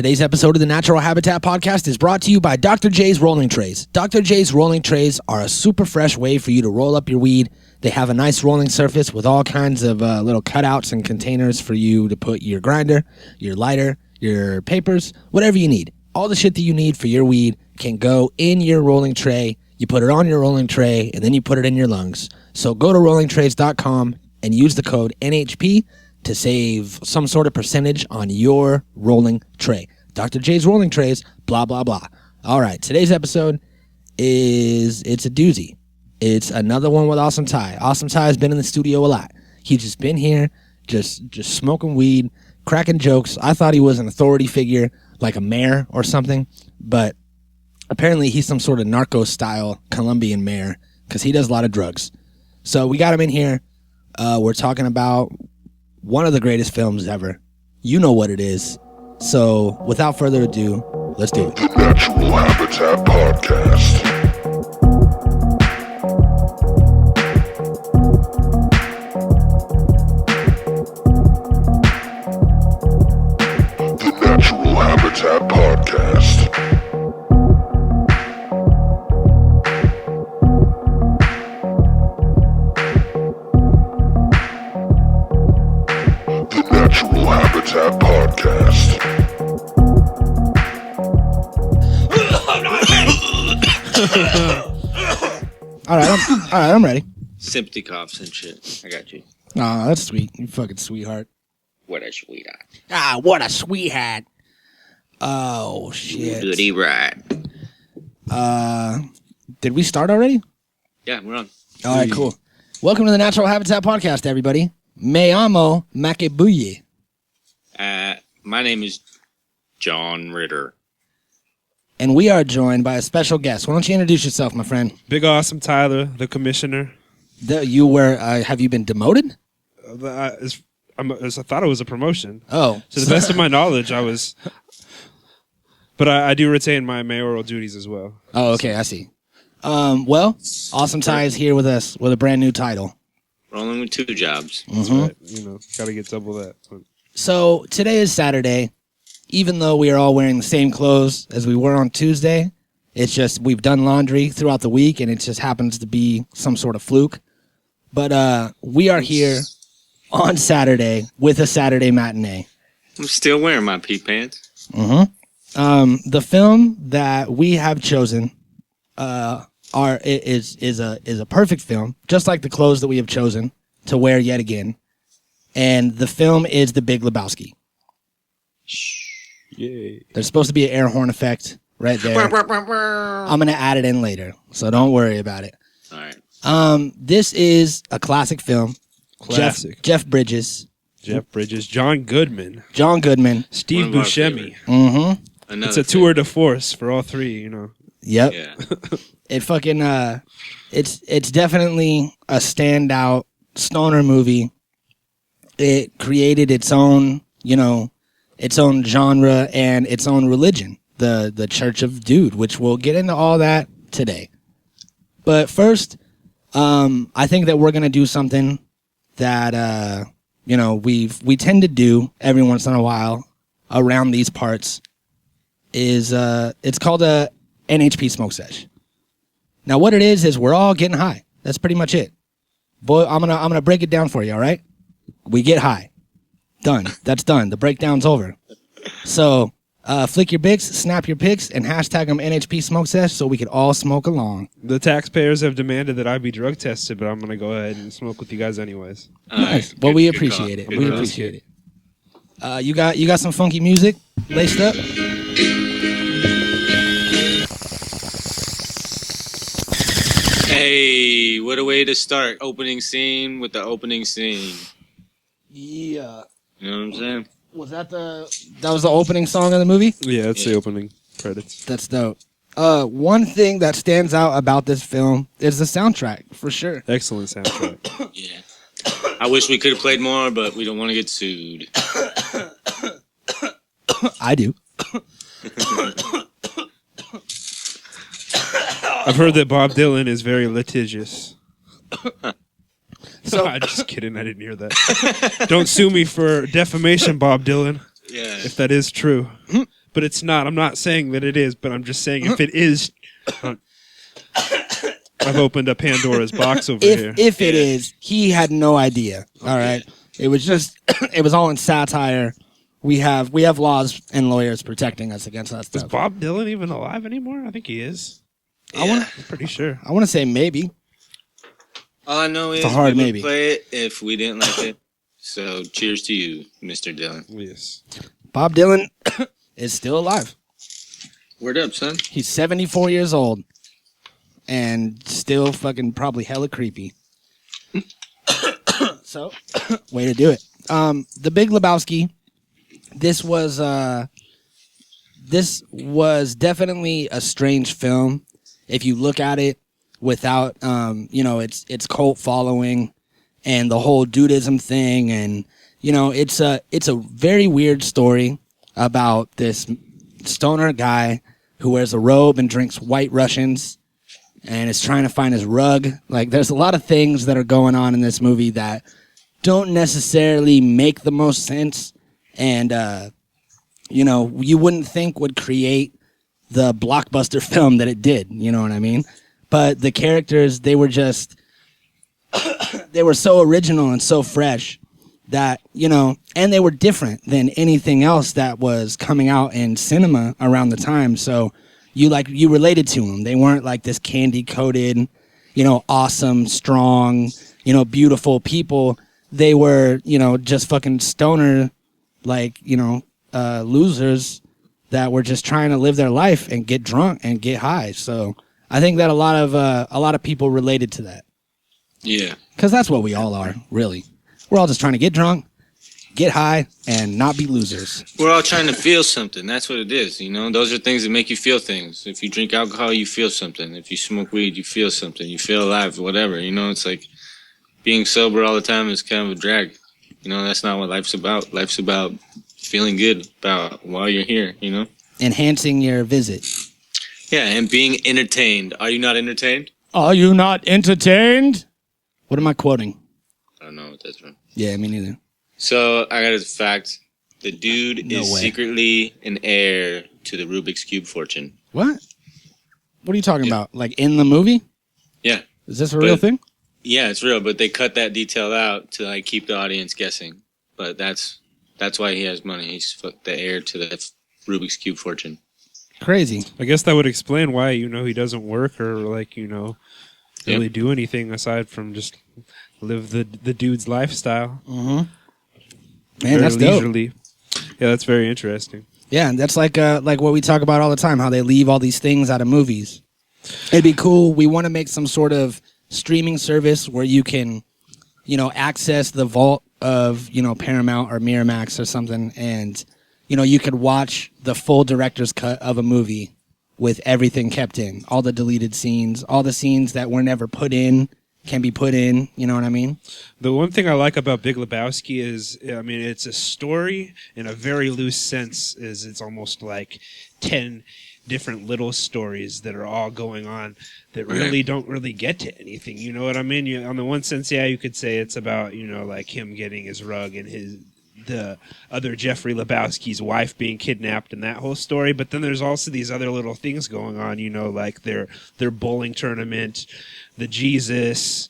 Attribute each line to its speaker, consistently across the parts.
Speaker 1: Today's episode of the Natural Habitat Podcast is brought to you by Dr. J's Rolling Trays. Dr. J's Rolling Trays are a super fresh way for you to roll up your weed. They have a nice rolling surface with all kinds of little cutouts and containers for you to put your grinder, your lighter, your papers, whatever you need. All the shit that you need for your weed can go in your rolling tray. You put it on your rolling tray, and then you put it in your lungs. So go to rollingtrays.com and use the code NHP to save some sort of percentage on your rolling tray. Dr. J's Rolling Trays, blah, blah, blah. All right, today's episode it's a doozy. It's another one with Awesome Ty. Awesome Ty has been in the studio a lot. He's just been here, just smoking weed, cracking jokes. I thought he was an authority figure, like a mayor or something, but apparently he's some sort of narco-style Colombian mayor because he does a lot of drugs. So we got him in here. We're talking about one of the greatest films ever. You know what it is. So, without further ado, let's do it.
Speaker 2: The Natural Habitat Podcast. The Natural Habitat Podcast. Natural Habitat Podcast.
Speaker 1: All right, I'm ready.
Speaker 3: Sympathy coughs and shit. I got you.
Speaker 1: Aw, that's sweet. You fucking sweetheart.
Speaker 3: What a sweetheart.
Speaker 1: Ah, what a sweetheart. Oh, shit.
Speaker 3: Goody right.
Speaker 1: Did we start already?
Speaker 3: Yeah, we're on.
Speaker 1: All right, cool. Welcome to the Natural Habitat Podcast, everybody. Me amo Makebuye.
Speaker 3: My name is John Ritter.
Speaker 1: And we are joined by a special guest. Why don't you introduce yourself, my friend?
Speaker 4: Big Awesome Tyler, the commissioner.
Speaker 1: You were, have you been demoted?
Speaker 4: I thought it was a promotion.
Speaker 1: Oh.
Speaker 4: To the best of my knowledge, I was. But I do retain my mayoral duties as well.
Speaker 1: Oh, okay, I see. Well, Awesome Ty is here with us with a brand new title.
Speaker 3: Rolling with two jobs.
Speaker 4: That's right. Got to get double that.
Speaker 1: So today is Saturday. Even though we are all wearing the same clothes as we were on Tuesday, it's just we've done laundry throughout the week, and it just happens to be some sort of fluke. But we are here on Saturday with a Saturday matinee.
Speaker 3: I'm still wearing my pee pants.
Speaker 1: The film that we have chosen is a perfect film, just like the clothes that we have chosen to wear yet again. And the film is The Big Lebowski.
Speaker 4: Yay.
Speaker 1: There's supposed to be an air horn effect right there. I'm going to add it in later, so don't worry about it.
Speaker 3: All right.
Speaker 1: This is a classic film.
Speaker 4: Classic.
Speaker 1: Jeff Bridges.
Speaker 4: John Goodman.
Speaker 1: Steve
Speaker 4: Steve Buscemi.
Speaker 1: Mm-hmm.
Speaker 4: It's a tour de force for all three,
Speaker 1: Yep.
Speaker 3: Yeah.
Speaker 1: It fucking, it's definitely a standout stoner movie. It created its own, its own genre and its own religion, the Church of Dude, which we'll get into all that today. But first, I think that we're going to do something that, we tend to do every once in a while around these parts is, it's called a NHP smoke sesh. Now what it is we're all getting high. That's pretty much it. Boy, I'm going to break it down for you. All right. We get high. Done. That's done. The breakdown's over. So, flick your bics, snap your pics, and hashtag them NHP Smoke Sesh so we could all smoke along.
Speaker 4: The taxpayers have demanded that I be drug tested, but I'm going to go ahead and smoke with you guys anyways.
Speaker 1: Nice. Well, we appreciate it. We appreciate it. You got some funky music laced up?
Speaker 3: Hey, what a way to start. Opening scene with the opening scene.
Speaker 1: Yeah.
Speaker 3: You know what I'm saying?
Speaker 1: That was the opening song of the movie?
Speaker 4: Yeah, it's the opening credits.
Speaker 1: That's dope. One thing that stands out about this film is the soundtrack, for sure.
Speaker 4: Excellent soundtrack.
Speaker 3: Yeah. I wish we could have played more, but we don't want to get sued.
Speaker 1: I do.
Speaker 4: I've heard that Bob Dylan is very litigious.
Speaker 1: So
Speaker 4: I'm just kidding. I didn't hear that. Don't sue me for defamation, Bob Dylan.
Speaker 3: Yeah.
Speaker 4: If that is true. but it's not. I'm not saying that it is, but I'm just saying if it is, I've opened up Pandora's box over here.
Speaker 1: If it is, he had no idea. All right, it was just it was all in satire. We have laws and lawyers protecting us against that
Speaker 4: Is
Speaker 1: stuff.
Speaker 4: Bob Dylan even alive anymore? I think he is.
Speaker 3: Yeah.
Speaker 4: I'm pretty sure.
Speaker 1: I want to say maybe.
Speaker 3: All I know is
Speaker 1: a hard
Speaker 3: we would
Speaker 1: maybe.
Speaker 3: play it if we didn't like it. So cheers to you, Mr. Dylan.
Speaker 4: Yes.
Speaker 1: Bob Dylan is still alive.
Speaker 3: Word up, son.
Speaker 1: He's 74 years old and still fucking probably hella creepy. So, way to do it. The Big Lebowski. This was definitely a strange film. If you look at it without, its cult following and the whole Dudeism thing, and it's a very weird story about this stoner guy who wears a robe and drinks White Russians and is trying to find his rug. Like, there's a lot of things that are going on in this movie that don't necessarily make the most sense. And, you wouldn't think would create the blockbuster film that it did. You know what I mean? But the characters, they were so original and so fresh that, and they were different than anything else that was coming out in cinema around the time. So you related to them. They weren't like this candy coated, awesome, strong, beautiful people. They were, just fucking stoner, losers that were just trying to live their life and get drunk and get high. So I think that a lot of people related to that.
Speaker 3: Yeah.
Speaker 1: Because that's what we all are, really. We're all just trying to get drunk, get high, and not be losers.
Speaker 3: We're all trying to feel something. That's what it is, Those are things that make you feel things. If you drink alcohol, you feel something. If you smoke weed, you feel something. You feel alive, whatever. It's like being sober all the time is kind of a drag. That's not what life's about. Life's about feeling good about while you're here,
Speaker 1: Enhancing your visit.
Speaker 3: Yeah, and being entertained. Are you not entertained?
Speaker 1: Are you not entertained? What am I quoting?
Speaker 3: I don't know what that's from.
Speaker 1: Yeah, me neither.
Speaker 3: So, I got a fact. The dude
Speaker 1: No
Speaker 3: is
Speaker 1: way.
Speaker 3: secretly an heir to the Rubik's Cube fortune.
Speaker 1: What? What are you talking about? Like in the movie?
Speaker 3: Yeah.
Speaker 1: Is this a real thing?
Speaker 3: Yeah, it's real, but they cut that detail out to keep the audience guessing. But that's why he has money. He's the heir to the Rubik's Cube fortune.
Speaker 1: Crazy.
Speaker 4: I guess that would explain why, he doesn't work or really do anything aside from just live the dude's lifestyle.
Speaker 1: Mm-hmm.
Speaker 4: Very
Speaker 1: Man, that's dope.
Speaker 4: leisurely. Yeah, that's very interesting.
Speaker 1: Yeah, and that's like what we talk about all the time, how they leave all these things out of movies. It'd be cool. We want to make some sort of streaming service where you can, access the vault of, Paramount or Miramax or something, and, you could watch the full director's cut of a movie with everything kept in. All the deleted scenes, all the scenes that were never put in can be put in, you know what I mean?
Speaker 4: The one thing I like about Big Lebowski is, it's a story in a very loose sense. It's almost like 10 different little stories that are all going on that really don't really get to anything. You know what I mean? On the one sense, yeah, you could say it's about, like him getting his rug and the other Jeffrey Lebowski's wife being kidnapped and that whole story. But then there's also these other little things going on, like their bowling tournament, the Jesus,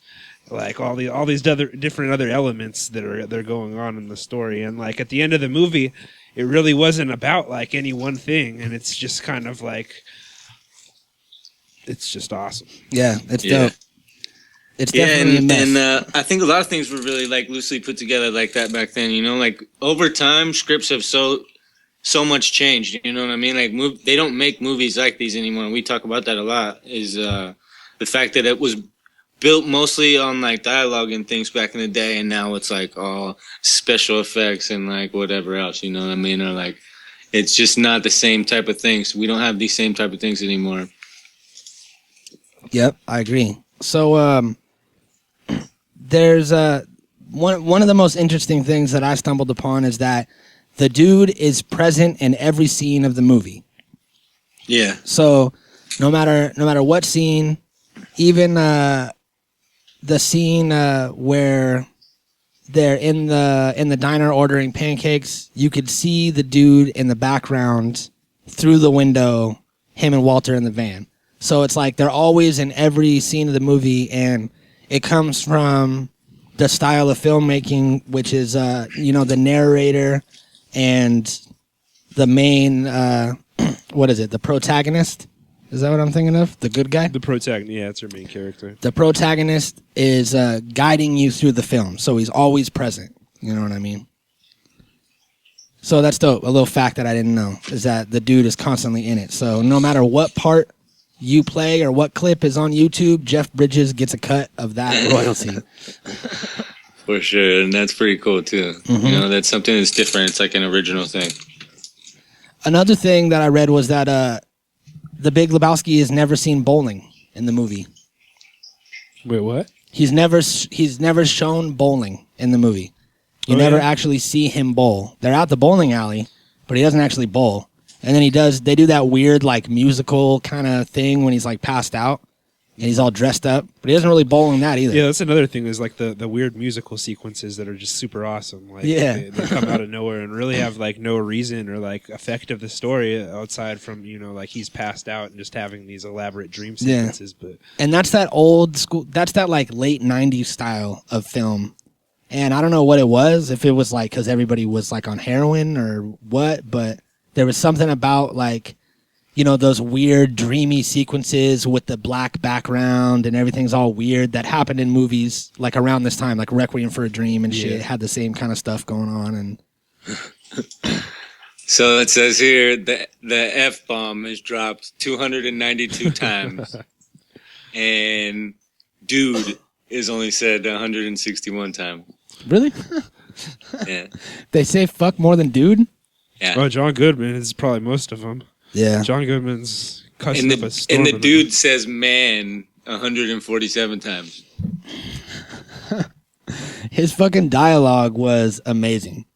Speaker 4: like all these other different other elements that are going on in the story. And like at the end of the movie, it really wasn't about like any one thing, and it's just kind of like it's just awesome.
Speaker 1: Yeah, it's dope. It's definitely a mess.
Speaker 3: And I think a lot of things were really loosely put together like that back then. Over time, scripts have so much changed. You know what I mean? They don't make movies like these anymore. We talk about that a lot. Is the fact that it was built mostly on dialogue and things back in the day, and now it's all special effects and whatever else. You know what I mean? Or it's just not the same type of things. We don't have these same type of things anymore.
Speaker 1: Yep, I agree. So there's one of the most interesting things that I stumbled upon is that the dude is present in every scene of the movie.
Speaker 3: Yeah.
Speaker 1: So no matter what scene, even the scene where they're in the diner ordering pancakes, you could see the dude in the background, through the window, him and Walter in the van. So it's like they're always in every scene of the movie, and it comes from the style of filmmaking, which is, the narrator and the main, what is it, the protagonist? Is that what I'm thinking of? The good guy?
Speaker 4: The protagonist, yeah, it's our main character.
Speaker 1: The protagonist is guiding you through the film, so he's always present. You know what I mean? So that's dope. A little fact that I didn't know is that the dude is constantly in it. So no matter what part you play or what clip is on YouTube, Jeff Bridges gets a cut of that royalty.
Speaker 3: For sure, and that's pretty cool too.
Speaker 1: Mm-hmm.
Speaker 3: You know, that's something that's different. It's like an original thing.
Speaker 1: Another thing that I read was that the Big Lebowski has never seen bowling in the movie.
Speaker 4: Wait, what?
Speaker 1: He's never shown bowling in the movie. You never actually see him bowl. They're at the bowling alley, but he doesn't actually bowl. And then they do that weird like musical kind of thing when he's like passed out and he's all dressed up, but he doesn't really bowl in that either.
Speaker 4: Yeah, that's another thing. Is like the weird musical sequences that are just super awesome. Like they come out of nowhere and really have like no reason or like effect of the story outside from like he's passed out and just having these elaborate dream sequences. But
Speaker 1: and that's that old school. That's that like late '90s style of film. And I don't know what it was, if it was like because everybody was like on heroin or what, but there was something about like, those weird dreamy sequences with the black background and everything's all weird that happened in movies like around this time, like Requiem for a Dream and shit. It had the same kind of stuff going on. And
Speaker 3: so it says here the F-bomb is dropped 292 times. And dude is only said 161 times.
Speaker 1: Really?
Speaker 3: Yeah.
Speaker 1: They say fuck more than dude?
Speaker 3: Yeah.
Speaker 4: Oh, John Goodman is probably most of them.
Speaker 1: Yeah.
Speaker 4: John Goodman's cussing up a storm.
Speaker 3: And the dude says man 147 times.
Speaker 1: His fucking dialogue was amazing.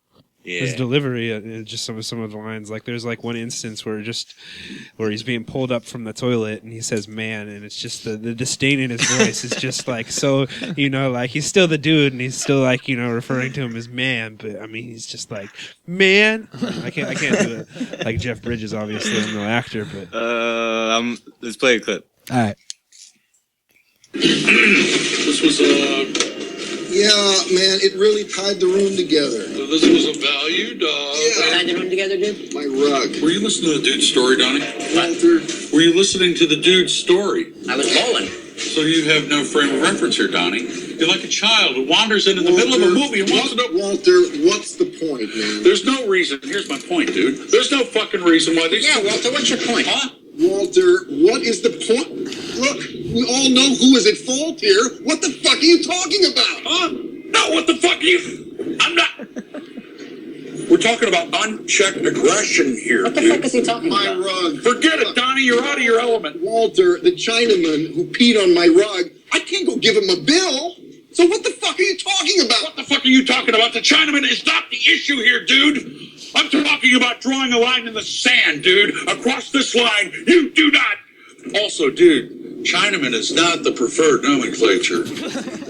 Speaker 3: Yeah.
Speaker 4: His delivery, just some of the lines. Like there's like one instance where he's being pulled up from the toilet and he says "man," and it's just the disdain in his voice is just like so. Like he's still the dude and he's still like referring to him as man, but I mean he's just like man. I can't do it like Jeff Bridges. Obviously, I'm no actor, but
Speaker 3: let's play a clip.
Speaker 1: All right.
Speaker 5: This was
Speaker 6: Yeah, man, it really tied the room together.
Speaker 5: this was a valued.
Speaker 7: Tied the room together, dude?
Speaker 6: My rug.
Speaker 5: Were you listening to the dude's story, Donnie?
Speaker 6: Walter.
Speaker 5: Were you listening to the dude's story?
Speaker 7: I was bowling.
Speaker 5: So you have no frame of reference here, Donnie. You're like a child who wanders in the middle of a movie and wants to know.
Speaker 6: Walter, what's the point, man?
Speaker 5: There's no reason. Here's my point, dude. There's no fucking reason why these.
Speaker 7: Yeah, Walter, what's your point?
Speaker 5: Huh?
Speaker 6: Walter, what is the point? Look, we all know who is at fault here. What the fuck are you talking about?
Speaker 5: Huh? No, what the fuck are you? I'm not. We're talking about unchecked aggression here,
Speaker 7: What the
Speaker 5: dude.
Speaker 7: fuck is he talking
Speaker 6: My
Speaker 7: about?
Speaker 6: rug.
Speaker 5: Forget it, Donnie. You're out of your element.
Speaker 6: Walter, the Chinaman who peed on my rug, I can't go give him a bill. So what the fuck are you talking about?
Speaker 5: What the fuck are you talking about? The Chinaman is not the issue here, dude. I'm talking about drawing a line in the sand, dude. Across this line, you do not. Also, dude, Chinaman is not the preferred nomenclature.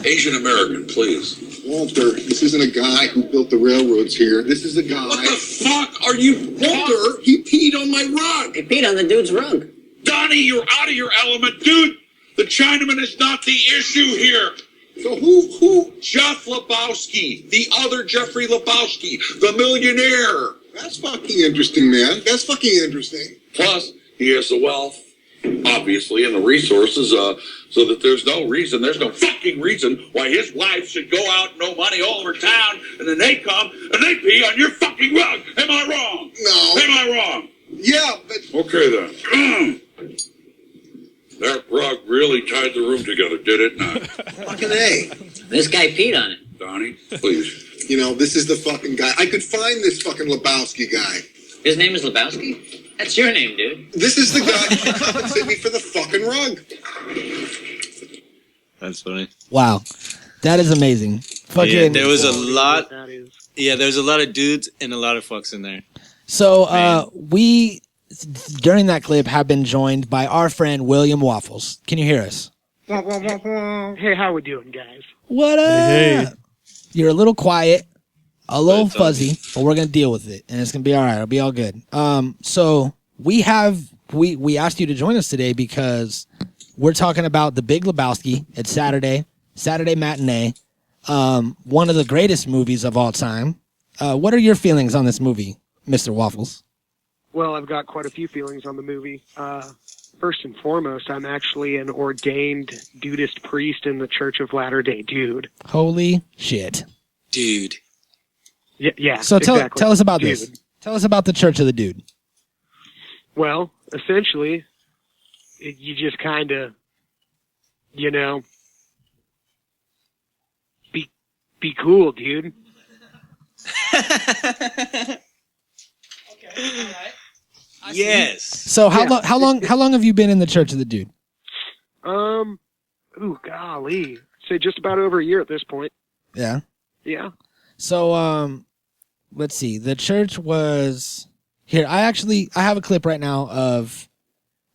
Speaker 5: Asian American, please.
Speaker 6: Walter, this isn't a guy who built the railroads here. This is a guy.
Speaker 5: What the fuck are you?
Speaker 6: Walter, he peed on my rug.
Speaker 7: He peed on the dude's rug.
Speaker 5: Donnie, you're out of your element, dude. The Chinaman is not the issue here.
Speaker 6: So who?
Speaker 5: Jeff Lebowski, the other Jeffrey Lebowski, the millionaire.
Speaker 6: That's fucking interesting, man. That's fucking interesting.
Speaker 5: Plus, he has the wealth, obviously, and the resources, so that there's no fucking reason why his wife should go out and owe money all over town, and then they come and they pee on your fucking rug. Am I wrong?
Speaker 6: No.
Speaker 5: Am I wrong?
Speaker 6: Yeah, but
Speaker 5: Okay, then. That rug really tied the room together, did it not?
Speaker 6: fucking A.
Speaker 7: This guy peed on it.
Speaker 5: Donnie, please.
Speaker 6: This is the fucking guy. I could find this fucking Lebowski guy.
Speaker 7: His name is Lebowski? That's your name, dude.
Speaker 6: This is the guy who compensated me for the fucking rug.
Speaker 3: That's funny.
Speaker 1: Wow. That is amazing. Fucking.
Speaker 3: Yeah, there was a lot. Yeah, there's a lot of dudes and a lot of fucks in there.
Speaker 1: So we, during that clip, have been joined by our friend William Waffles. Can you hear us?
Speaker 8: Hey, how we doing, guys?
Speaker 1: What up?
Speaker 4: Hey.
Speaker 1: You're a little quiet, a little
Speaker 3: It's all
Speaker 1: fuzzy, but we're gonna deal with it, and it's gonna be all right. It'll be all good. So we asked you to join us today because we're talking about the Big Lebowski. It's Saturday matinee. One of the greatest movies of all time. What are your feelings on this movie, Mr. Waffles?
Speaker 8: Well, I've got quite a few feelings on the movie. First and foremost, I'm actually an ordained Dudeist priest in the Church of Latter-day Dude.
Speaker 1: Holy shit.
Speaker 3: Dude.
Speaker 8: Yeah.
Speaker 1: So
Speaker 8: exactly.
Speaker 1: tell us about
Speaker 8: Dude.
Speaker 1: this. Tell us about the Church of the Dude.
Speaker 8: Well, essentially, you just kind of, be cool, dude.
Speaker 3: Yes.
Speaker 1: So how long have you been in the Church of the Dude?
Speaker 8: Golly. Say just about over a year at this point.
Speaker 1: Yeah.
Speaker 8: Yeah.
Speaker 1: So let's see. The church was here. I have a clip right now of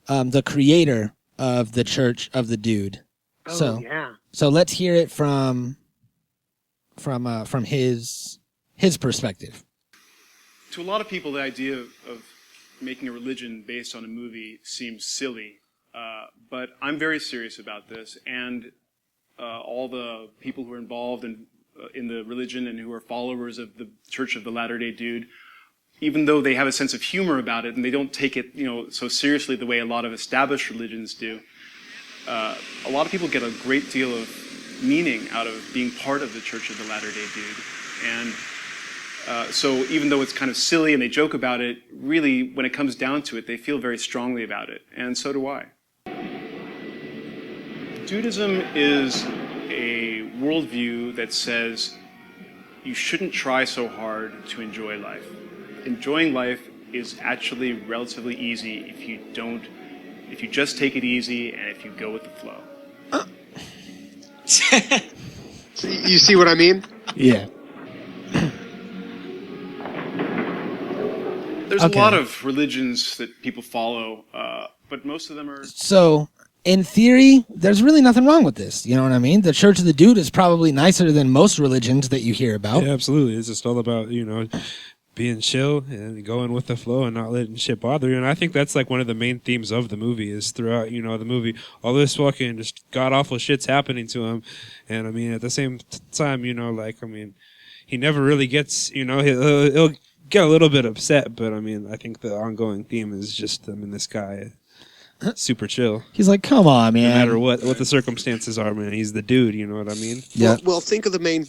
Speaker 1: the creator of the Church of the Dude.
Speaker 8: Oh, yeah.
Speaker 1: So let's hear it from his perspective.
Speaker 9: To a lot of people, the idea of making a religion based on a movie seems silly, but I'm very serious about this, and all the people who are involved in the religion and who are followers of the Church of the Latter-day Dude, even though they have a sense of humor about it and they don't take it, so seriously the way a lot of established religions do, a lot of people get a great deal of meaning out of being part of the Church of the Latter-day Dude. And so even though it's kind of silly and they joke about it, really, when it comes down to it, they feel very strongly about it. And so do I. Dudeism is a worldview that says you shouldn't try so hard to enjoy life. Enjoying life is actually relatively easy if you just take it easy and if you go with the flow.
Speaker 8: You see what I mean?
Speaker 1: Yeah.
Speaker 9: There's a lot of religions that people follow, but most of them are...
Speaker 1: So, in theory, there's really nothing wrong with this. You know what I mean? The Church of the Dude is probably nicer than most religions that you hear about.
Speaker 4: Yeah, absolutely. It's just all about, being chill and going with the flow and not letting shit bother you. And I think that's like one of the main themes of the movie is throughout, the movie, all this fucking just god-awful shit's happening to him. And, at the same time, he never really gets, he'll get a little bit upset, but I think the ongoing theme is just this guy super chill.
Speaker 1: He's like, come on, man.
Speaker 4: No matter what the circumstances are, man, he's the dude. You know what I mean?
Speaker 1: Yeah.
Speaker 6: Well, think of the main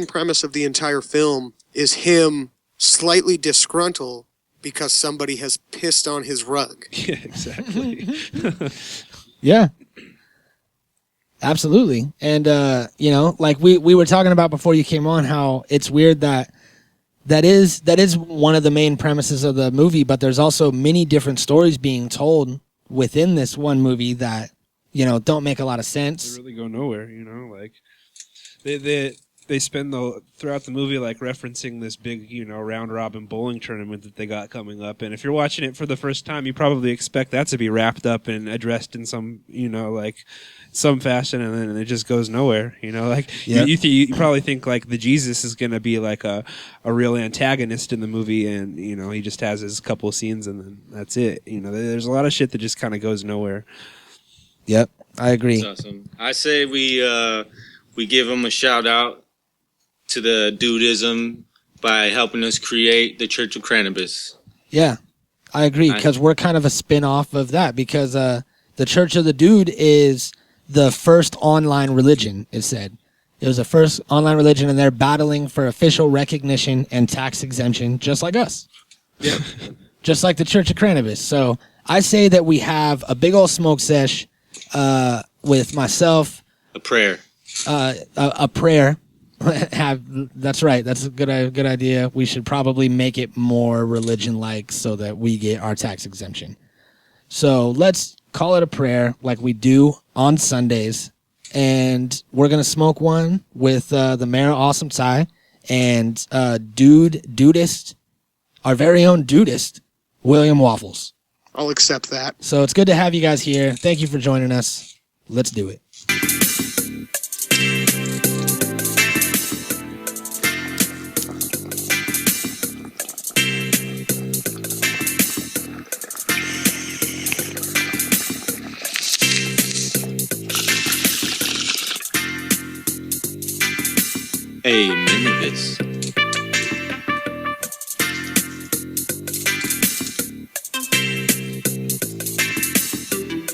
Speaker 6: premise of the entire film is him slightly disgruntled because somebody has pissed on his rug.
Speaker 4: Yeah, exactly.
Speaker 1: Yeah. Absolutely. And like we were talking about before you came on, how it's weird that is one of the main premises of the movie, but there's also many different stories being told within this one movie that, don't make a lot of sense.
Speaker 4: They really go nowhere, like they spend throughout the movie like referencing this big, round robin bowling tournament that they got coming up. And if you're watching it for the first time, you probably expect that to be wrapped up and addressed in some, some fashion, and then it just goes nowhere. You probably think like the Jesus is going to be like a real antagonist in the movie, and he just has his couple scenes and then that's it. There's a lot of shit that just kind of goes nowhere.
Speaker 1: Yep, I agree.
Speaker 3: That's awesome. I say we give him a shout out to the Dudeism by helping us create the Church of Cannabis.
Speaker 1: Yeah, I agree, because we're kind of a spin-off of that, because the Church of the Dude is the first online religion, it said. It was the first online religion, and they're battling for official recognition and tax exemption, just like us.
Speaker 3: Yep.
Speaker 1: Just like the Church of Cannabis. So I say that we have a big old smoke sesh with myself.
Speaker 3: A prayer.
Speaker 1: A prayer. That's right. That's a good idea. We should probably make it more religion-like so that we get our tax exemption. So let's call it a prayer like we do on Sundays, and we're gonna smoke one with the Mayor Awesome Thai and Dudeist, our very own Dudeist, William Waffles.
Speaker 6: I'll accept that.
Speaker 1: So it's good to have you guys here. Thank you for joining us. Let's do it.
Speaker 3: A minivis.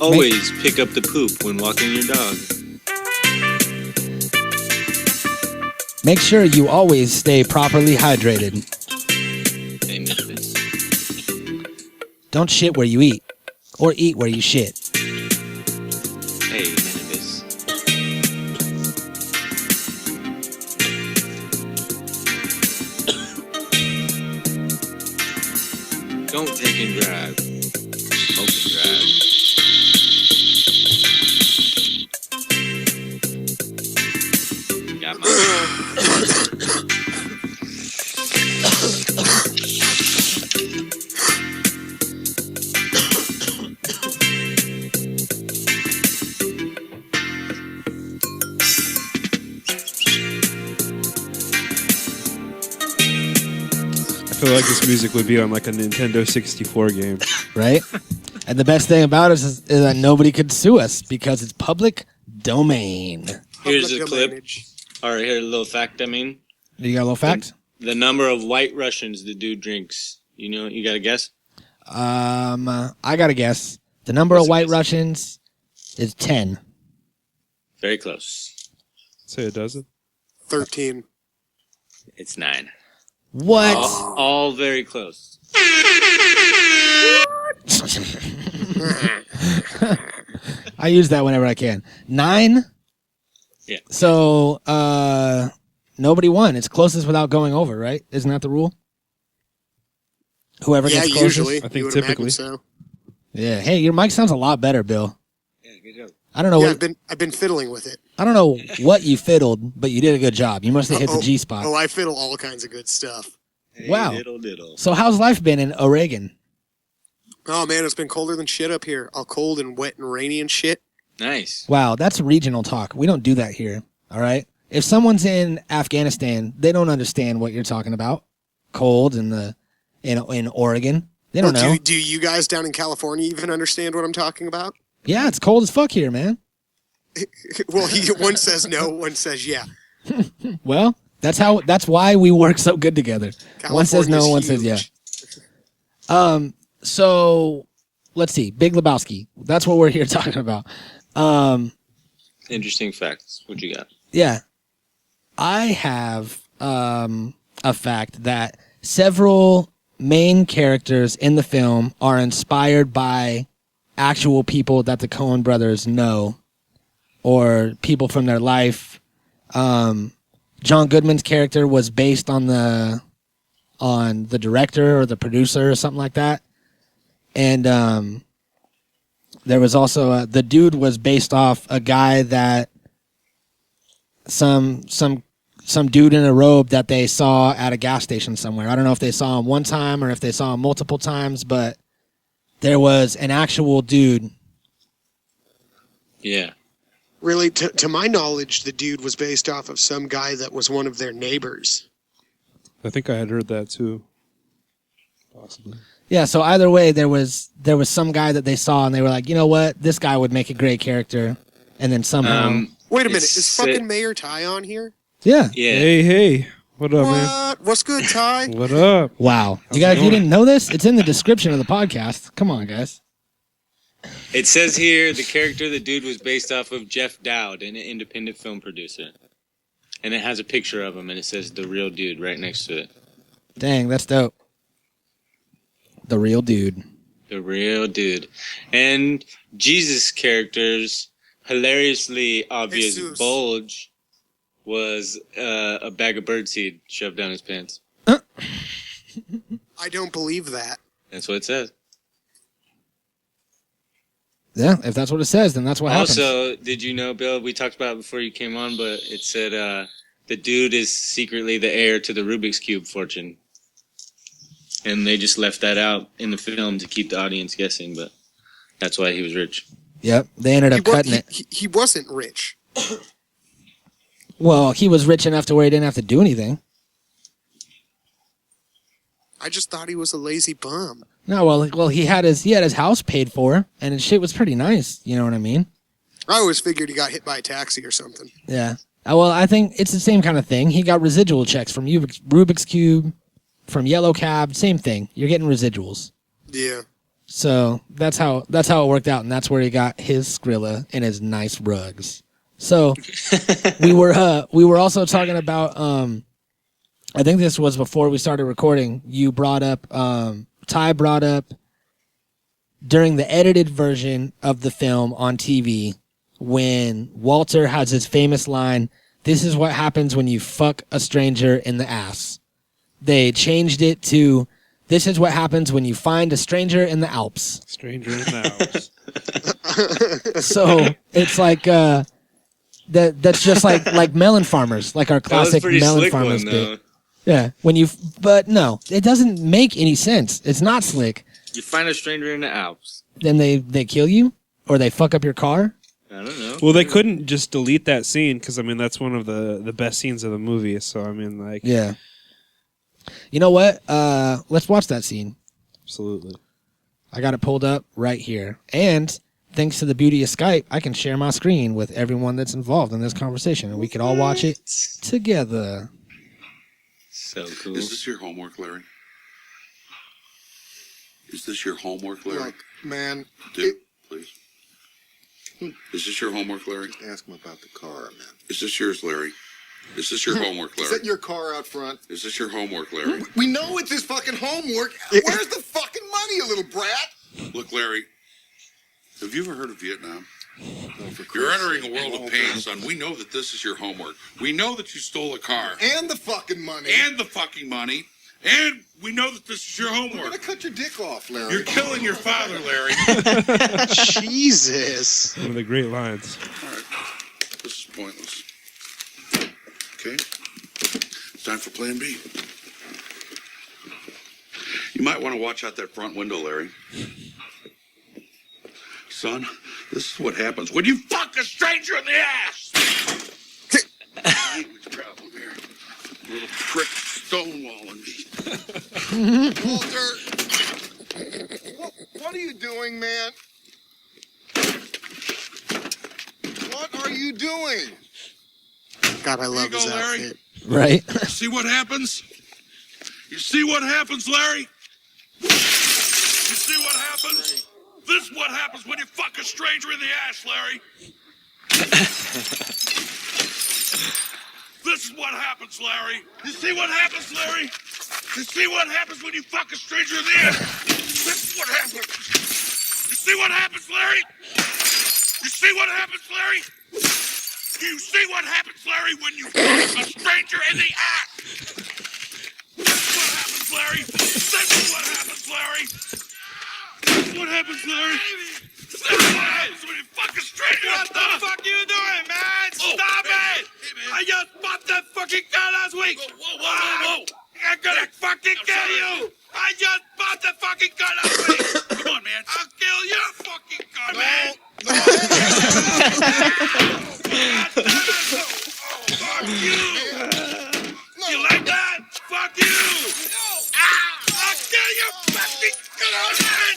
Speaker 3: Always pick up the poop when walking your dog.
Speaker 1: Make sure you always stay properly hydrated.
Speaker 3: A minivis.
Speaker 1: Don't shit where you eat, or eat where you shit.
Speaker 3: A minivis. Don't drink and drive. Smoke and drive. Got my.
Speaker 4: I feel like this music would be on like a Nintendo 64 game.
Speaker 1: Right? And the best thing about it is that nobody could sue us because it's public domain.
Speaker 3: Here's a
Speaker 6: Public
Speaker 3: clip.
Speaker 6: domainage.
Speaker 3: All right, here's a little fact. I mean,
Speaker 1: You got a little fact?
Speaker 3: the number of white Russians the dude drinks. You know, you got to guess.
Speaker 1: I got to guess. The number of white Russians is 10.
Speaker 3: Very close.
Speaker 4: Say a dozen.
Speaker 6: 13.
Speaker 3: It's 9.
Speaker 1: What?
Speaker 3: All very close.
Speaker 1: I use that whenever I can. 9?
Speaker 3: Yeah.
Speaker 1: So, nobody won. It's closest without going over, right? Isn't that the rule? Whoever
Speaker 6: Yeah,
Speaker 1: gets closest.
Speaker 6: usually.
Speaker 4: I think
Speaker 6: you would
Speaker 4: typically.
Speaker 6: imagine so.
Speaker 1: Yeah. Hey, your mic sounds a lot better, Bill.
Speaker 3: Yeah, good job.
Speaker 1: I don't know.
Speaker 6: Yeah,
Speaker 1: What,
Speaker 6: I've been fiddling with it.
Speaker 1: I don't know what you fiddled, but you did a good job. You must have hit the G spot.
Speaker 6: Oh, I fiddle all kinds of good stuff.
Speaker 3: Hey,
Speaker 1: Wow.
Speaker 3: Diddle, diddle.
Speaker 1: So, how's life been in Oregon?
Speaker 6: Oh man, it's been colder than shit up here. All cold and wet and rainy and shit.
Speaker 3: Nice.
Speaker 1: Wow, that's regional talk. We don't do that here. All right. If someone's in Afghanistan, they don't understand what you're talking about. Cold in Oregon, they don't know.
Speaker 6: Do you guys down in California even understand what I'm talking about?
Speaker 1: Yeah, it's cold as fuck here, man.
Speaker 6: Well, one says no, one says yeah.
Speaker 1: Well, that's why we work so good together. One says no,
Speaker 6: California's
Speaker 1: one says yeah.
Speaker 6: huge.
Speaker 1: So let's see. Big Lebowski. That's what we're here talking about.
Speaker 3: Interesting facts. What you got?
Speaker 1: Yeah. I have a fact that several main characters in the film are inspired by actual people that the Coen brothers know or people from their life. John Goodman's character was based on the director or the producer or something like that. And there was also the dude was based off a guy that some dude in a robe that they saw at a gas station somewhere. I don't know if they saw him one time or if they saw him multiple times, but there was an actual dude.
Speaker 3: Yeah.
Speaker 6: Really, to my knowledge, the dude was based off of some guy that was one of their neighbors.
Speaker 4: I think I had heard that too. Possibly.
Speaker 1: Yeah, so either way, there was some guy that they saw and they were like, you know what, this guy would make a great character, and then somehow,
Speaker 6: Wait a minute, is fucking Mayor Ty on here?
Speaker 1: yeah,
Speaker 3: Yeah.
Speaker 4: Hey, what up, man?
Speaker 6: What's good, Ty?
Speaker 4: What up?
Speaker 1: wow,
Speaker 4: How's
Speaker 1: you guys,
Speaker 4: it
Speaker 1: you
Speaker 4: going?
Speaker 1: didn't know this? It's in the description of the podcast. Come on, guys.
Speaker 3: It says here the character of the dude was based off of Jeff Dowd, an independent film producer. And it has a picture of him, and it says the real dude right next to it.
Speaker 1: Dang, that's dope. The real dude.
Speaker 3: The real dude. And Jesus' character's hilariously obvious
Speaker 6: Jesus.
Speaker 3: bulge was a bag of birdseed shoved down his pants.
Speaker 6: I don't believe that.
Speaker 3: That's what it says.
Speaker 1: Yeah, if that's what it says, then that's what happens.
Speaker 3: Also, did you know, Bill, we talked about it before you came on, but it said the dude is secretly the heir to the Rubik's Cube fortune. And they just left that out in the film to keep the audience guessing, but that's why he was rich.
Speaker 1: Yep, they ended up cutting it.
Speaker 6: He wasn't rich.
Speaker 1: Well, he was rich enough to where he didn't have to do anything.
Speaker 6: I just thought he was a lazy bum.
Speaker 1: No, well, he had his house paid for, and his shit was pretty nice. You know what I mean?
Speaker 6: I always figured he got hit by a taxi or something.
Speaker 1: Yeah. Well, I think it's the same kind of thing. He got residual checks from Rubik's Cube, from Yellow Cab, same thing. You're getting residuals.
Speaker 6: Yeah.
Speaker 1: So that's how it worked out, and that's where he got his Skrilla and his nice rugs. So we were also talking about I think this was before we started recording. You brought up Ty brought up during the edited version of the film on TV when Walter has his famous line, "This is what happens when you fuck a stranger in the ass." They changed it to, "This is what happens when you find a stranger in the Alps."
Speaker 4: Stranger in the Alps.
Speaker 1: So it's like that's just like melon farmers, like our classic melon farmers bit. Yeah, but no, it doesn't make any sense. It's not slick.
Speaker 3: You find a stranger in the Alps.
Speaker 1: Then they kill you, or they fuck up your car.
Speaker 3: I don't know.
Speaker 4: Well, they couldn't just delete that scene because I mean that's one of the best scenes of the movie. So I mean, like,
Speaker 1: yeah. You know what? Let's watch that scene.
Speaker 4: Absolutely.
Speaker 1: I got it pulled up right here, and thanks to the beauty of Skype, I can share my screen with everyone that's involved in this conversation, and we could all watch it together.
Speaker 3: So cool.
Speaker 5: Is this your homework, Larry? Is this your homework, Larry?
Speaker 10: Look, man.
Speaker 5: Dude, please. Is this your homework, Larry?
Speaker 10: Ask him about the car, man.
Speaker 5: Is this yours, Larry? Is this your homework, Larry?
Speaker 10: Is that your car out front?
Speaker 5: Is this your homework, Larry?
Speaker 10: We know it's his fucking homework. Where's the fucking money, you little brat?
Speaker 5: Look, Larry, have you ever heard of Vietnam? You're entering a world of pain, son. We know that this is your homework. We know that you stole a car.
Speaker 10: And the fucking money.
Speaker 5: And the fucking money. And we know that this is your homework.
Speaker 10: We're gonna cut your dick off, Larry.
Speaker 5: You're killing your father, Larry.
Speaker 6: Jesus.
Speaker 4: One of the great lines.
Speaker 5: All right. This is pointless. Okay? It's time for plan B. You might want to watch out that front window, Larry. Son, this is what happens when you fuck a stranger in the ass! Language problem here. Little prick stonewalling me.
Speaker 10: Walter! What are you doing, man? What are you doing?
Speaker 6: God, I love
Speaker 5: There you
Speaker 6: his
Speaker 5: go, Larry.
Speaker 6: outfit.
Speaker 1: Right?
Speaker 5: See what happens? You see what happens, Larry? You see what happens? This is what happens when you fuck a stranger in the ass, Larry. This is what happens, Larry. You see what happens, Larry? You see what happens when you fuck a stranger in the ass? This is what happens. You see what happens, Larry? You see what happens, Larry? You see what happens, Larry, when you fuck a stranger in the ass? This is what happens, Larry. This is what happens, Larry. This is what happens, Larry. This is what happens when you fuck a stranger. What the fuck you doing, man? Stop it! Hey, I just bought that fucking car last week. Whoa. I'm gonna fucking kill you. I just bought the fucking car last week. Come on, man. I'll kill your fucking car, man. No. Fuck you. You like that? Fuck you. I'll kill your fucking car, man.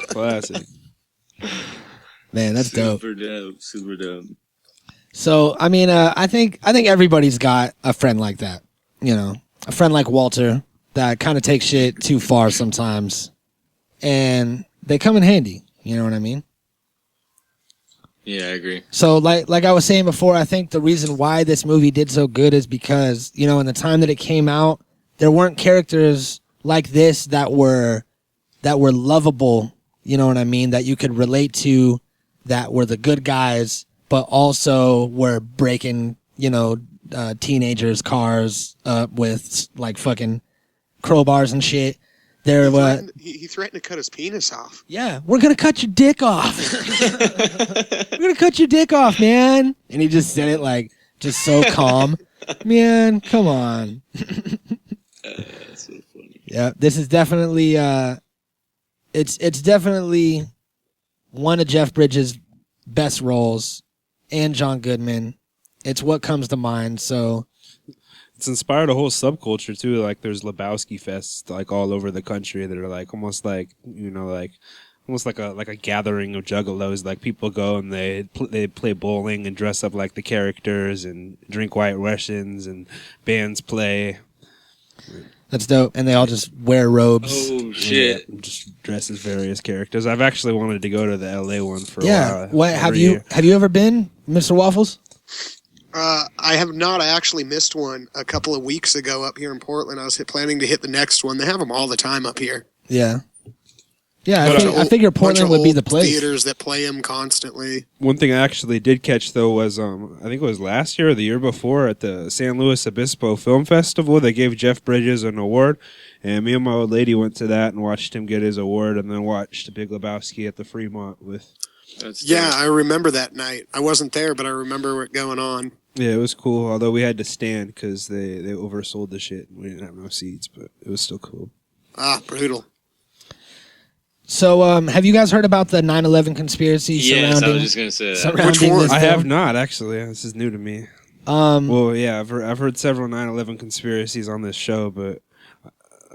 Speaker 4: Classic.
Speaker 1: Man, that's dope.
Speaker 3: Super dope.
Speaker 1: So, I mean, I think everybody's got a friend like that. You know, a friend like Walter that kind of takes shit too far sometimes, and they come in handy. You know what I mean?
Speaker 3: Yeah, I agree.
Speaker 1: So, like I was saying before, I think the reason why this movie did so good is because, you know, in the time that it came out, there weren't characters like this that were lovable. You know what I mean? That you could relate to, that were the good guys, but also were breaking, you know, teenagers' cars up with like fucking crowbars and shit. There were.
Speaker 6: He threatened to cut his penis off.
Speaker 1: Yeah, we're gonna cut your dick off. We're gonna cut your dick off, man. And he just said it like just so calm. Man, come on.
Speaker 3: That's so funny.
Speaker 1: Yeah, this is definitely it's definitely one of Jeff Bridges' best roles, and John Goodman. It's what comes to mind. So
Speaker 4: it's inspired a whole subculture too. Like there's Lebowski fests like all over the country that are like almost like, you know, like almost like a gathering of juggalos. Like people go and they play bowling and dress up like the characters and drink White Russians and bands play.
Speaker 1: That's dope. And they all just wear robes.
Speaker 3: Oh shit!
Speaker 4: Yeah, just dress as various characters. I've actually wanted to go to the LA one for a while.
Speaker 1: What have you ever been, Mr. Waffles?
Speaker 6: I have not. I actually missed one a couple of weeks ago up here in Portland. I was planning to hit the next one. They have them all the time up here.
Speaker 1: Yeah. Yeah, I figure Portland would be the place.
Speaker 6: Theaters that play them constantly.
Speaker 4: One thing I actually did catch, though, was I think it was last year or the year before at the San Luis Obispo Film Festival. They gave Jeff Bridges an award, and me and my old lady went to that and watched him get his award, and then watched Big Lebowski at the Fremont with.
Speaker 6: Yeah, I remember that night. I wasn't there, but I remember it going on.
Speaker 4: Yeah, it was cool. Although we had to stand because they oversold the shit and we didn't have no seats, but it was still cool.
Speaker 6: Ah, brutal.
Speaker 1: So, have you guys heard about the 9/11 conspiracy surrounding?
Speaker 3: Yes, I was just gonna say that.
Speaker 6: Which one?
Speaker 4: I have not actually. This is new to me. Well, yeah, I've heard several 9/11 conspiracies on this show, but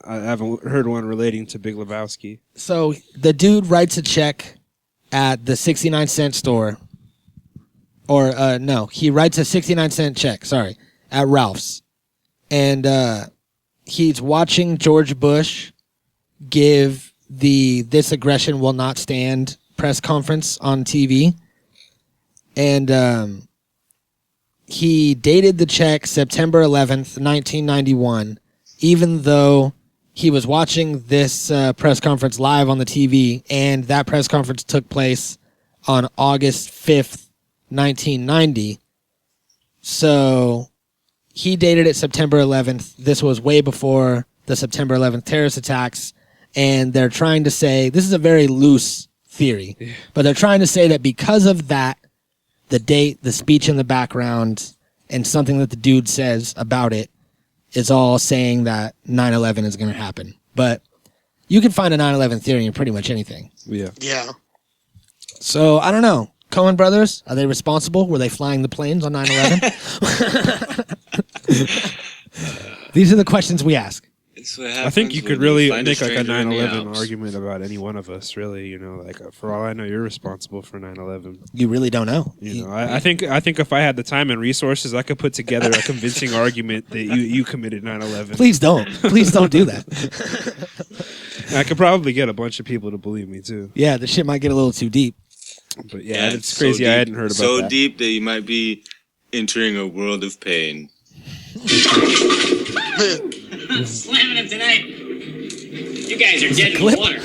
Speaker 4: I haven't heard one relating to Big Lebowski.
Speaker 1: So the dude writes a check at the 69-cent store, or no, he writes a 69-cent check. Sorry, at Ralph's, and he's watching George Bush give the "This Aggression Will Not Stand" press conference on TV, and he dated the check September 11th, 1991, even though he was watching this press conference live on the TV, and that press conference took place on August 5th, 1990. So he dated it September 11th. This was way before the September 11th terrorist attacks. And they're trying to say, this is a very loose theory, but they're trying to say that because of that, the date, the speech in the background, and something that the dude says about it is all saying that 9/11 is going to happen. But you can find a 9/11 theory in pretty much anything.
Speaker 4: Yeah.
Speaker 6: Yeah.
Speaker 1: So, I don't know. Coen brothers, are they responsible? Were they flying the planes on 9/11? These are the questions we ask.
Speaker 4: I think you could really make like a 9/11 argument about any one of us, really. You know, like for all I know, you're responsible for 9/11.
Speaker 1: You really don't know.
Speaker 4: You know, I think if I had the time and resources, I could put together a convincing argument that you committed 9/11.
Speaker 1: Please don't do that.
Speaker 4: I could probably get a bunch of people to believe me too.
Speaker 1: Yeah, the shit might get a little too deep.
Speaker 4: But yeah, it's crazy.
Speaker 3: So
Speaker 4: I hadn't heard about
Speaker 3: so
Speaker 4: that.
Speaker 3: deep that you might be entering a world of pain.
Speaker 7: Slamming him tonight. You guys are dead in the water.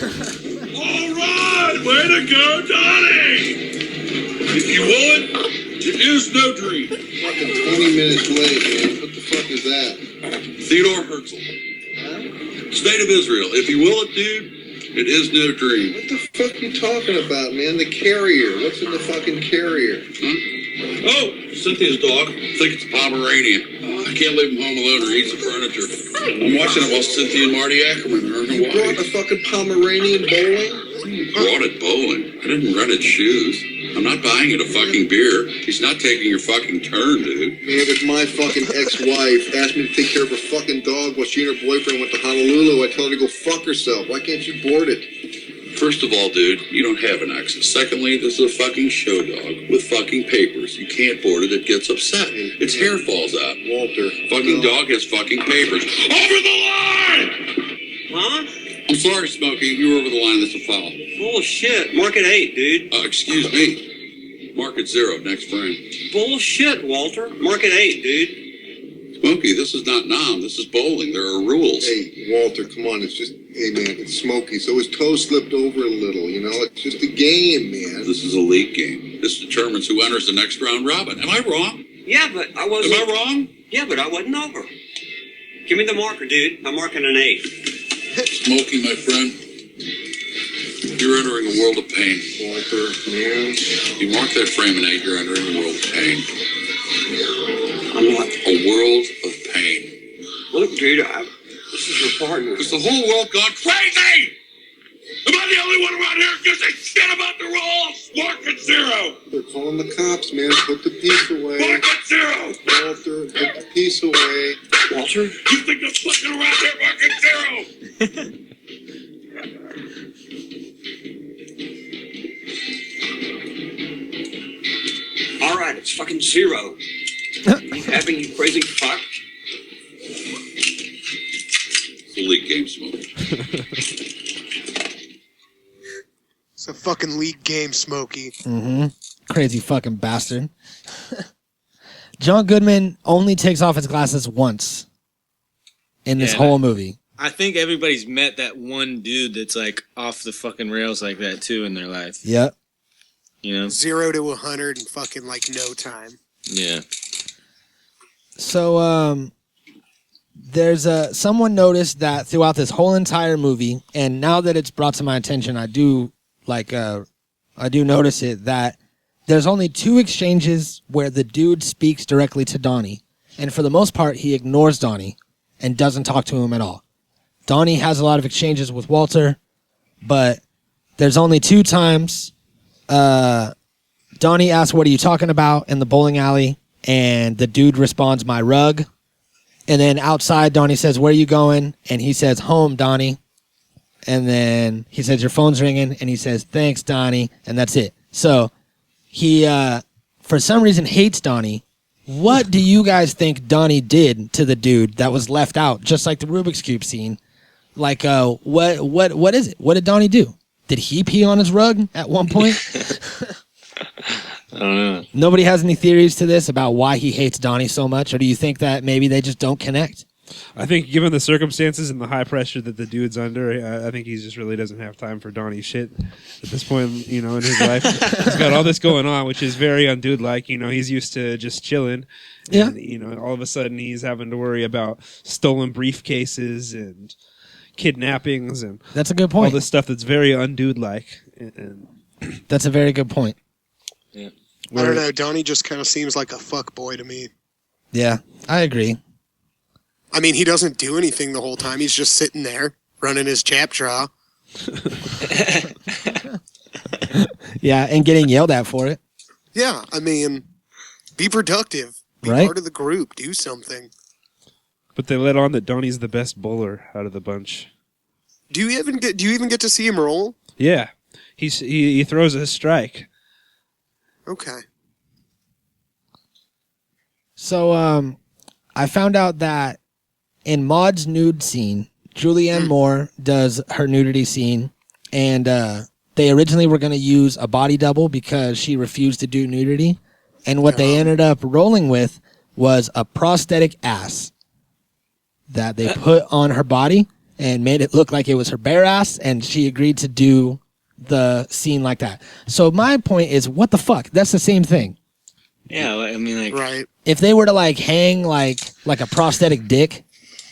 Speaker 5: All right, way to go, Donnie. If you will it is no dream.
Speaker 10: Fucking 20 minutes late, man. What the fuck is that?
Speaker 5: Theodore Herzl. State of Israel. If you will it, dude, it is no dream.
Speaker 10: What the fuck you talking about, man? The carrier. What's in the fucking carrier?
Speaker 5: Oh, Cynthia's dog. I think it's a Pomeranian. I can't leave him home alone or he eats the furniture. I'm watching it while Cynthia and Marty Ackerman are in
Speaker 10: You
Speaker 5: Hawaii.
Speaker 10: brought a fucking Pomeranian bowling?
Speaker 5: Brought it bowling. I didn't rent its shoes. I'm not buying it a fucking beer. He's not taking your fucking turn, dude.
Speaker 10: Man, if my fucking ex-wife asked me to take care of her fucking dog while she and her boyfriend went to Honolulu, I tell her to go fuck herself. Why can't you board it?
Speaker 5: First of all, dude, you don't have an ex. Secondly, this is a fucking show dog with fucking papers. You can't board it. It gets upset. Its hair falls out.
Speaker 10: Walter.
Speaker 5: Fucking dog has fucking papers. Over the line!
Speaker 7: Huh?
Speaker 5: I'm sorry, Smokey. You were over the line. That's a foul.
Speaker 7: Bullshit. Market 8, dude.
Speaker 5: Excuse me. Market 0. Next frame.
Speaker 7: Bullshit, Walter. Market 8, dude.
Speaker 5: Smokey, this is not Nam. This is bowling. There are rules.
Speaker 10: Hey, Walter, come on. It's just, hey, man, it's Smokey. So his toe slipped over a little, you know? It's just a game, man.
Speaker 5: This is a league game. This determines who enters the next round robin. Am I wrong?
Speaker 7: Yeah, but I wasn't.
Speaker 5: Am I wrong?
Speaker 7: Yeah, but I wasn't over. Give me the marker, dude. I'm marking an 8.
Speaker 5: Smokey, my friend, you're entering a world of pain.
Speaker 10: Walter, man.
Speaker 5: You mark that frame and 8, you're entering a world of pain.
Speaker 7: I'm not.
Speaker 5: A world of pain.
Speaker 7: Look, dude, this is your partner.
Speaker 5: Is the whole world gone crazy? Am I the only one around here who gives a shit about the rules? Market 0.
Speaker 10: They're calling the cops, man. Put the piece away.
Speaker 5: Market 0.
Speaker 10: Walter, put the piece away.
Speaker 7: Walter?
Speaker 5: You think they're fucking around here? Market 0. All right, it's fucking 0. You happy, you crazy fuck? It's a league game, Smokey.
Speaker 6: It's a fucking league game, Smokey.
Speaker 1: Mm-hmm. Crazy fucking bastard. John Goodman only takes off his glasses once in this whole movie.
Speaker 3: I think everybody's met that one dude that's like off the fucking rails like that too in their life.
Speaker 1: Yep.
Speaker 3: You know?
Speaker 6: 0 to 100 in fucking like no time.
Speaker 3: Yeah.
Speaker 1: So, there's someone noticed that throughout this whole entire movie, and now that it's brought to my attention, I do notice it, that there's only 2 exchanges where the dude speaks directly to Donnie, and for the most part, he ignores Donnie and doesn't talk to him at all. Donnie has a lot of exchanges with Walter, but there's only 2 times. Donnie asks, "What are you talking about?" in the bowling alley, and the dude responds, "My rug." And then outside, Donnie says, "Where are you going?" And he says, "Home, Donnie." And then he says, "Your phone's ringing." And he says, "Thanks, Donnie." And that's it. So he, for some reason, hates Donnie. What do you guys think Donnie did to the dude that was left out, just like the Rubik's Cube scene? Like, what is it? What did Donnie do? Did he pee on his rug at one point?
Speaker 3: I don't know.
Speaker 1: Nobody has any theories to this about why he hates Donnie so much, or do you think that maybe they just don't connect?
Speaker 4: I think given the circumstances and the high pressure that the dude's under, I think he just really doesn't have time for Donnie's shit at this point, in his life. He's got all this going on, which is very undude-like. He's used to just chilling. And,
Speaker 1: Yeah.
Speaker 4: All of a sudden he's having to worry about stolen briefcases and kidnappings and
Speaker 1: that's a good point.
Speaker 4: All this stuff that's very undude-like. And
Speaker 1: that's a very good point.
Speaker 3: Yeah.
Speaker 6: I don't know. Donnie just kind of seems like a fuck boy to me.
Speaker 1: Yeah, I agree.
Speaker 6: I mean, he doesn't do anything the whole time. He's just sitting there running his chap draw.
Speaker 1: Yeah, and getting yelled at for it.
Speaker 6: Yeah, I mean, be productive. Be
Speaker 1: Right?
Speaker 6: part of the group. Do something.
Speaker 4: But they let on that Donnie's the best bowler out of the bunch.
Speaker 6: Do you even get to see him roll?
Speaker 4: Yeah. He throws a strike.
Speaker 6: Okay.
Speaker 1: So, I found out that in Maud's nude scene, Julianne Moore does her nudity scene, and they originally were going to use a body double because she refused to do nudity, and what they ended up rolling with was a prosthetic ass that they put on her body and made it look like it was her bare ass, and she agreed to do the scene like that. So my point is, what the fuck? That's the same thing.
Speaker 3: Yeah, I mean, like,
Speaker 6: right.
Speaker 1: If they were to like hang like a prosthetic dick,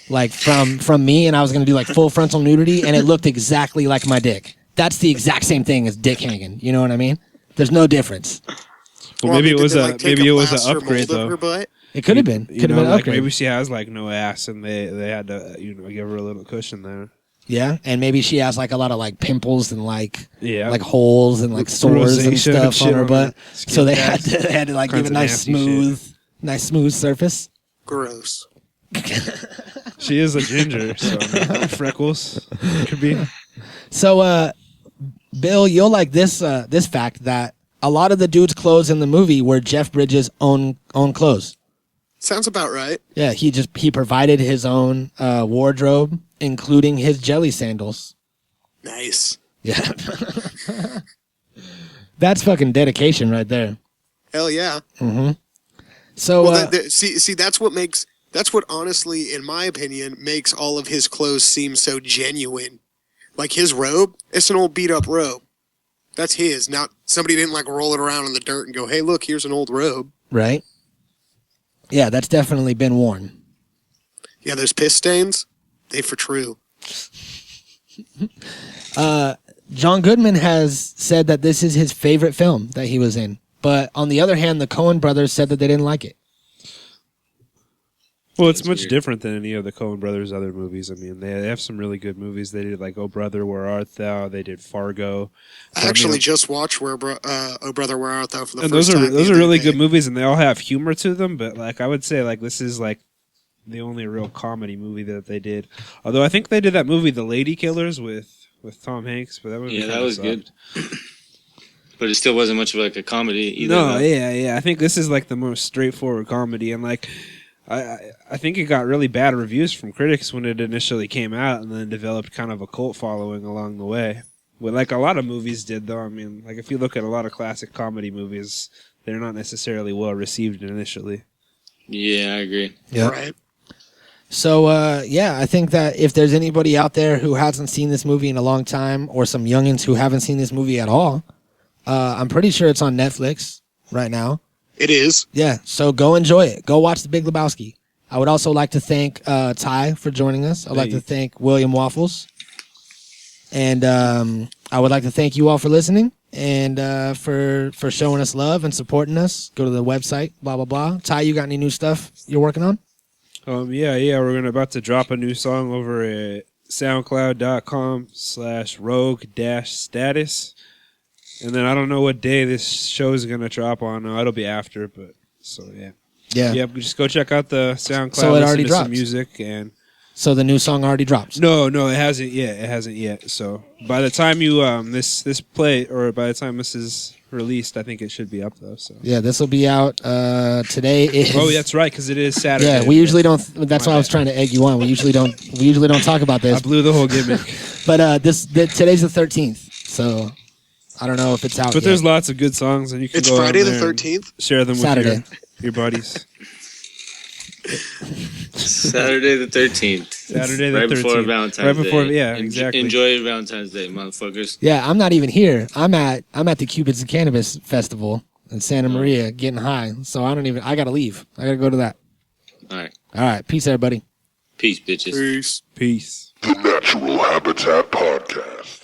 Speaker 1: like from me, and I was gonna do like full frontal nudity, and it looked exactly like my dick, that's the exact same thing as dick hanging. You know what I mean? There's no difference.
Speaker 4: Well, maybe it was an upgrade though.
Speaker 1: It could have been. Could have been an
Speaker 4: like
Speaker 1: upgrade.
Speaker 4: maybe she has like no ass, and they had to give her a little cushion there.
Speaker 1: Yeah, and maybe she has like a lot of like pimples and like holes and like
Speaker 4: Rosacea
Speaker 1: sores and stuff
Speaker 4: shit
Speaker 1: on her
Speaker 4: on
Speaker 1: butt.
Speaker 4: her skin
Speaker 1: So they
Speaker 4: tags.
Speaker 1: had to like give
Speaker 4: Kinds
Speaker 1: a
Speaker 4: of
Speaker 1: nice
Speaker 4: nasty
Speaker 1: smooth surface.
Speaker 6: Gross.
Speaker 4: She is a ginger, so freckles could be.
Speaker 1: So, Bill, you'll like this fact that a lot of the dude's clothes in the movie were Jeff Bridges' own clothes.
Speaker 6: Sounds about right.
Speaker 1: Yeah, he provided his own wardrobe, including his jelly sandals.
Speaker 6: Nice.
Speaker 1: Yeah. That's fucking dedication right there.
Speaker 6: Hell yeah.
Speaker 1: Mm-hmm. So,
Speaker 6: well, see, that's what honestly, in my opinion, makes all of his clothes seem so genuine. Like his robe, it's an old beat up robe. That's his. Not somebody didn't like roll it around in the dirt and go, "Hey, look, here's an old robe."
Speaker 1: Right. Yeah, that's definitely been worn.
Speaker 6: Yeah, those piss stains, they for true.
Speaker 1: John Goodman has said that this is his favorite film that he was in. But on the other hand, the Coen brothers said that they didn't like it.
Speaker 4: Well, it's much different than any of the Coen brothers' other movies. I mean, they have some really good movies. They did like Oh Brother, Where Art Thou? They did Fargo.
Speaker 6: I actually just watched Oh Brother, Where Art Thou for the
Speaker 4: and
Speaker 6: first time.
Speaker 4: Those are really good movies, and they all have humor to them. But like I would say, like this is like the only real comedy movie that they did. Although I think they did that movie, The Lady Killers, with Tom Hanks. But that movie
Speaker 3: that was
Speaker 4: sucked.
Speaker 3: good. but it still wasn't much of like a comedy either.
Speaker 4: No,
Speaker 3: though.
Speaker 4: yeah. I think this is like the most straightforward comedy, and like I think it got really bad reviews from critics when it initially came out, and then developed kind of a cult following along the way. Well, like a lot of movies did, though. I mean, like if you look at a lot of classic comedy movies, they're not necessarily well received initially.
Speaker 3: Yeah, I agree.
Speaker 1: Yeah.
Speaker 6: Right.
Speaker 1: So, I think that if there's anybody out there who hasn't seen this movie in a long time, or some youngins who haven't seen this movie at all, I'm pretty sure it's on Netflix right now.
Speaker 6: It is.
Speaker 1: Yeah, so go enjoy it. Go watch The Big Lebowski. I would also like to thank Ty for joining us. I'd like to thank William Waffles. And I would like to thank you all for listening and for showing us love and supporting us. Go to the website, blah, blah, blah. Ty, you got any new stuff you're working on?
Speaker 4: Yeah. We're about to drop a new song over at soundcloud.com/rogue-status. And then I don't know what day this show is going to drop on. It'll be after, but so yeah.
Speaker 1: Yeah.
Speaker 4: Yeah, just go check out the SoundCloud.
Speaker 1: So it already
Speaker 4: listen to
Speaker 1: dropped.
Speaker 4: some music and
Speaker 1: So the new song already dropped?
Speaker 4: No, it hasn't yet. So by the time you this play, or by the time this is released, I think it should be up though. So
Speaker 1: Yeah, this will be out today.
Speaker 4: oh, that's right, because it is Saturday.
Speaker 1: Yeah, we usually don't. That's why I was trying to egg you on. We usually don't talk about this.
Speaker 4: I blew the whole gimmick.
Speaker 1: But today's the 13th, so I don't know if it's out.
Speaker 4: But there's lots of good songs, and you can
Speaker 6: It's
Speaker 4: go
Speaker 6: Friday
Speaker 4: on
Speaker 6: the
Speaker 4: there and
Speaker 6: 13th?
Speaker 4: Share them with
Speaker 1: Saturday.
Speaker 4: your buddies.
Speaker 3: Saturday the 13th.
Speaker 4: Saturday the
Speaker 3: right
Speaker 4: 13th.
Speaker 3: before Valentine's
Speaker 4: Right before,
Speaker 3: Day.
Speaker 4: yeah, exactly.
Speaker 3: Enjoy your Valentine's Day, motherfuckers.
Speaker 1: Yeah, I'm not even here. I'm at the Cupids and Cannabis Festival in Santa Maria, getting high. So I gotta leave. I gotta go to that.
Speaker 3: All
Speaker 1: right. Peace, everybody.
Speaker 3: Peace, bitches.
Speaker 6: Peace.
Speaker 4: Peace.
Speaker 2: The Natural Habitat Podcast.